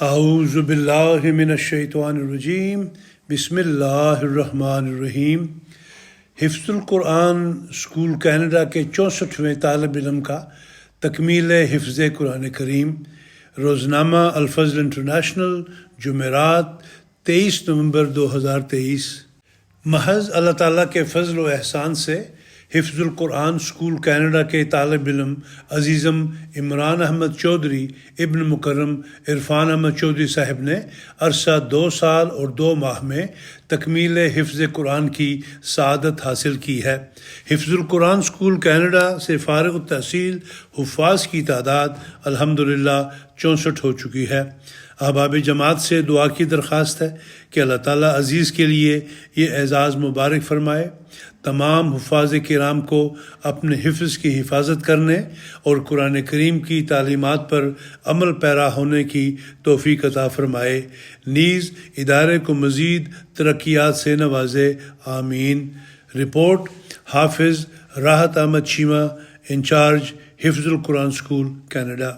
اعوذ باللہ من الشیطان الرجیم بسم اللہ الرحمن الرحیم۔ حفظ القرآن اسکول کینیڈا کے 64ویں طالب علم کا تکمیل حفظ قرآن کریم۔ روزنامہ الفضل انٹرنیشنل، جمعرات 23 نومبر 2023۔ محض اللہ تعالیٰ کے فضل و احسان سے حفظ القرآن اسکول کینیڈا کے طالب علم عزیزم عمران احمد چودھری ابن مکرم عرفان احمد چودھری صاحب نے عرصہ 2 سال اور 2 ماہ میں تکمیل حفظ قرآن کی سعادت حاصل کی ہے۔ حفظ القرآن اسکول کینیڈا سے فارغ التحصیل حفاظ کی تعداد الحمدللہ 64 ہو چکی ہے۔ احباب جماعت سے دعا کی درخواست ہے کہ اللہ تعالیٰ عزیز کے لیے یہ اعزاز مبارک فرمائے، تمام حفاظ کرام کو اپنے حفظ کی حفاظت کرنے اور قرآن کریم کی تعلیمات پر عمل پیرا ہونے کی توفیق عطا فرمائے، نیز ادارے کو مزید ترقیات سے نوازے، آمین۔ رپورٹ حافظ راحت احمد چیمہ، انچارج حفظ القرآن اسکول کینیڈا۔